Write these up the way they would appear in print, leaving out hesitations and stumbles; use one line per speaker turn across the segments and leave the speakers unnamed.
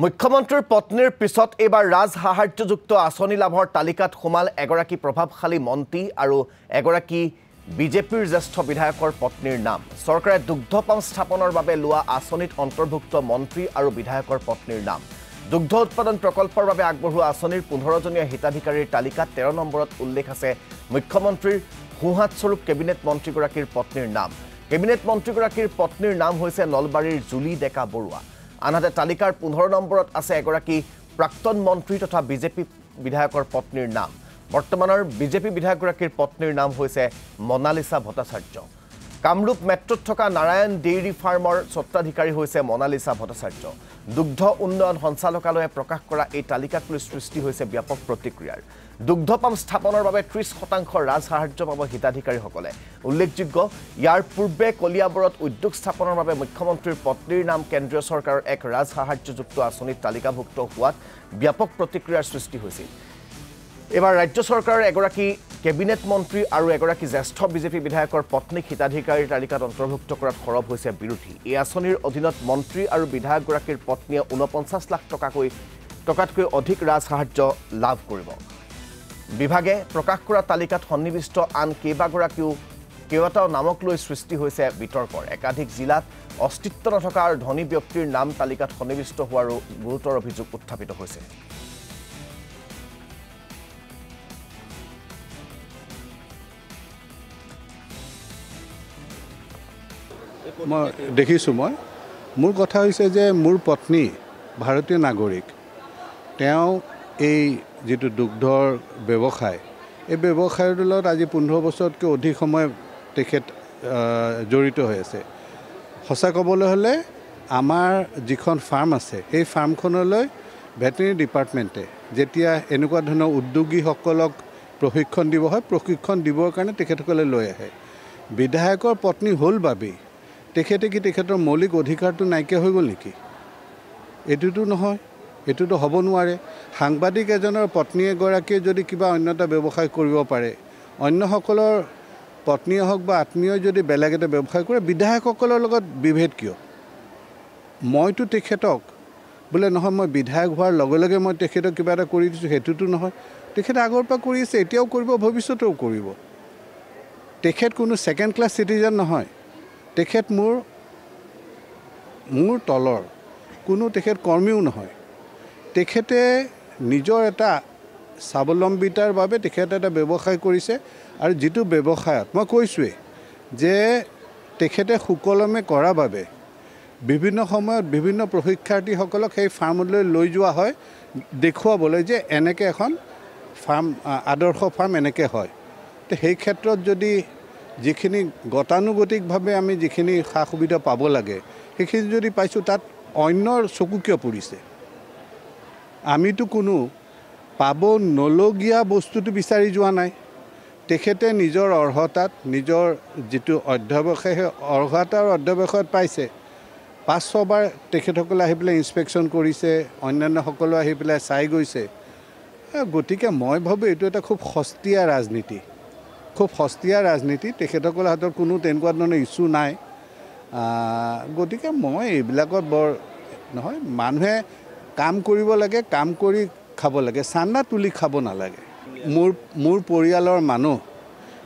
মুখ্যমন্ত্ৰীৰ পত্নীৰ পিছত এবাৰ ৰাজ সাহায্যযুক্ত আঁচনি লাভৰ তালিকাত সোমাল এগৰাকী প্ৰভাৱশালী মন্ত্ৰী আৰু এগৰাকী বিজেপিৰ জ্যেষ্ঠ বিধায়কৰ পত্নীৰ নাম। চৰকাৰে দুগ্ধ পাম স্থাপনৰ বাবে লোৱা আঁচনিত অন্তৰ্ভুক্ত মন্ত্ৰী আৰু বিধায়কৰ পত্নীৰ নাম। দুগ্ধ উৎপাদন প্ৰকল্পৰ বাবে আগবঢ়োৱা আঁচনিৰ 15জনীয়া হিতাধিকাৰীৰ তালিকাত 13 নম্বৰত উল্লেখ আছে মুখ্যমন্ত্ৰীৰ সোঁহাতস্বৰূপ কেবিনেট মন্ত্ৰীগৰাকীৰ পত্নীৰ নাম। কেবিনেট মন্ত্ৰীগৰাকীৰ পত্নীৰ নাম হৈছে নলবাৰীৰ জুলি ডেকা বৰুৱা। আনহাতে তালিকাৰ 15 নম্বৰত আছে এগৰাকী প্ৰাক্তন মন্ত্ৰী তথা বিজেপি বিধায়কৰ পত্নীৰ নাম। বৰ্তমানৰ বিজেপি বিধায়কগৰাকীৰ পত্নীৰ নাম হৈছে মনালিছা ভট্টাচাৰ্য। কামৰূপ মেট্ৰত থকা নাৰায়ণ ডেইৰী ফাৰ্মৰ স্বত্বাধিকাৰী হৈছে মনালিছা ভট্টাচাৰ্য। দুগ্ধ উন্নয়ন সঞ্চালকালয়ে প্ৰকাশ কৰা এই তালিকাক লৈ সৃষ্টি হৈছে ব্যাপক প্ৰতিক্ৰিয়াৰ। দুগ্ধ পাম স্থাপনৰ বাবে 30% ৰাজ সাহায্য পাব হিতাধিকাৰীসকলে। উল্লেখযোগ্য, ইয়াৰ পূৰ্বে কলিয়াবৰত উদ্যোগ স্থাপনৰ বাবে মুখ্যমন্ত্ৰীৰ পত্নীৰ নাম কেন্দ্ৰীয় চৰকাৰৰ এক ৰাজ সাহায্যযুক্ত আঁচনিত তালিকাভুক্ত হোৱাত ব্যাপক প্ৰতিক্ৰিয়াৰ সৃষ্টি হৈছিল। এবাৰ ৰাজ্য চৰকাৰৰ এগৰাকী কেবিনেট মন্ত্ৰী আৰু এগৰাকী জ্যেষ্ঠ বিজেপি বিধায়কৰ পত্নীক হিতাধিকাৰীৰ তালিকাত অন্তৰ্ভুক্ত কৰাত সৰব হৈছে বিৰোধী। এই আঁচনিৰ অধীনত মন্ত্ৰী আৰু বিধায়কগৰাকীৰ পত্নীয়ে 49 লাখ টকাতকৈ অধিক ৰাজ সাহায্য লাভ কৰিব। বিভাগে প্ৰকাশ কৰা তালিকাত সন্নিৱিষ্ট আন কেইবাটাও নামক লৈ সৃষ্টি হৈছে বিতৰ্কৰ। একাধিক জিলাত অস্তিত্ব নথকা আৰু ধনী ব্যক্তিৰ নাম তালিকাত সন্নিৱিষ্ট হোৱাৰো গুৰুতৰ অভিযোগ উত্থাপিত হৈছে।
মই দেখিছোঁ মোৰ কথা হৈছে যে মোৰ পত্নী ভাৰতীয় নাগৰিক। তেওঁ এই যিটো দুগ্ধৰ ব্যৱসায়, এই ব্যৱসায়ৰ লগত আজি 15 বছৰতকৈ অধিক সময় তেখেত জড়িত হৈ আছে। সঁচা ক'বলৈ হ'লে আমাৰ যিখন ফাৰ্ম আছে, সেই ফাৰ্মখনলৈ ভেটেৰিনেৰী ডিপাৰ্টমেণ্টে যেতিয়া এনেকুৱা ধৰণৰ উদ্যোগীসকলক প্ৰশিক্ষণ দিব হয়, প্ৰশিক্ষণ দিবৰ কাৰণে তেখেতসকলে লৈ আহে। বিধায়কৰ পত্নী হ'ল বাবেই তেখেতৰ মৌলিক অধিকাৰটো নাইকিয়া হৈ গ'ল নেকি? এইটোতো নহয়, এইটোতো হ'ব নোৱাৰে। সাংবাদিক এজনৰ পত্নী এগৰাকীয়ে যদি কিবা অন্য এটা ব্যৱসায় কৰিব পাৰে, অন্যসকলৰ পত্নীয়ে হওক বা আত্মীয়ই যদি বেলেগ এটা ব্যৱসায় কৰে, বিধায়কসকলৰ লগত বিভেদ কিয়? মইতো তেখেতক বোলে নহয় মই বিধায়ক হোৱাৰ লগে লগে মই তেখেতক কিবা এটা কৰি দিছোঁ, সেইটোতো নহয়। তেখেতে আগৰ পৰা কৰি আছে, এতিয়াও কৰিব, ভৱিষ্যতেও কৰিব। তেখেত কোনো ছেকেণ্ড ক্লাছ চিটিজেন নহয়। তেখেত মোৰ তলৰ কোনো তেখেত কৰ্মীও নহয়। তেখেতে নিজৰ এটা স্বাৱলম্বিতাৰ বাবে তেখেতে এটা ব্যৱসায় কৰিছে, আৰু যিটো ব্যৱসায়ত মই কৈছোঁৱেই যে তেখেতে সুকলমে কৰাৰ বাবে বিভিন্ন সময়ত বিভিন্ন প্ৰশিক্ষাৰ্থীসকলক সেই ফাৰ্মলৈ লৈ যোৱা হয়, দেখুৱাবলৈ যে এনেকৈ এখন ফাৰ্ম, আদৰ্শ ফাৰ্ম এনেকৈ হয়। তো সেই ক্ষেত্ৰত যদি যিখিনি গতানুগতিকভাৱে আমি যিখিনি সা সুবিধা পাব লাগে সেইখিনি যদি পাইছোঁ, তাত অন্যৰ চকু কিয় পৰিছে? আমিতো কোনো পাব নলগীয়া বস্তুটো বিচাৰি যোৱা নাই। তেখেতে নিজৰ অৰ্হতাত, নিজৰ যিটো অধ্যৱসায়, সেই অৰ্হতা আৰু অধ্যৱসায়ত পাইছে। 5-6 বাৰ তেখেতসকলে আহি পেলাই ইনস্পেকশ্যন কৰিছে, অন্যান্যসকলে আহি পেলাই চাই গৈছে। গতিকে মই ভাবোঁ এইটো এটা খুব সস্তীয়া ৰাজনীতি। তেখেতসকলৰ হাতত কোনো তেনেকুৱা ধৰণৰ ইছ্যু নাই। গতিকে মই এইবিলাকত বৰ নহয়। মানুহে কাম কৰিব লাগে, কাম কৰি খাব লাগে, চান্দা তুলি খাব নালাগে। মোৰ পৰিয়ালৰ মানুহ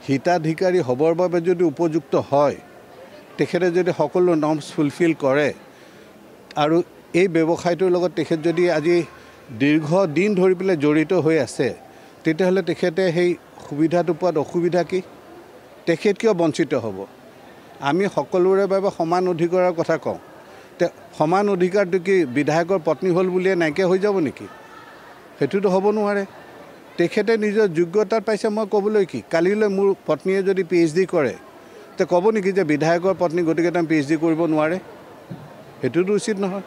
হিতাধিকাৰী হ'বৰ বাবে যদি উপযুক্ত হয়, তেখেতে যদি সকলো নৰ্মছ ফুলফিল কৰে, আৰু এই ব্যৱসায়টোৰ লগত তেখেত যদি আজি দীৰ্ঘদিন ধৰি পেলাই জড়িত হৈ আছে, তেতিয়াহ'লে তেখেতে সেই সুবিধাটো পোৱাত অসুবিধা কি? তেখেত কিয় বঞ্চিত হ'ব? আমি সকলোৰে বাবে সমান অধিকাৰৰ কথা কওঁ। সমান অধিকাৰটো কি বিধায়কৰ পত্নী হ'ল বুলিয়ে নাইকিয়া হৈ যাব নেকি? সেইটোতো হ'ব নোৱাৰে। তেখেতে নিজৰ যোগ্যতাত পাইছে। মই ক'বলৈ কি, কালিলৈ মোৰ পত্নীয়ে যদি PhD কৰে, তে ক'ব নেকি যে বিধায়কৰ পত্নী গতিকে তেওঁ PhD কৰিব নোৱাৰে? সেইটোতো উচিত নহয়।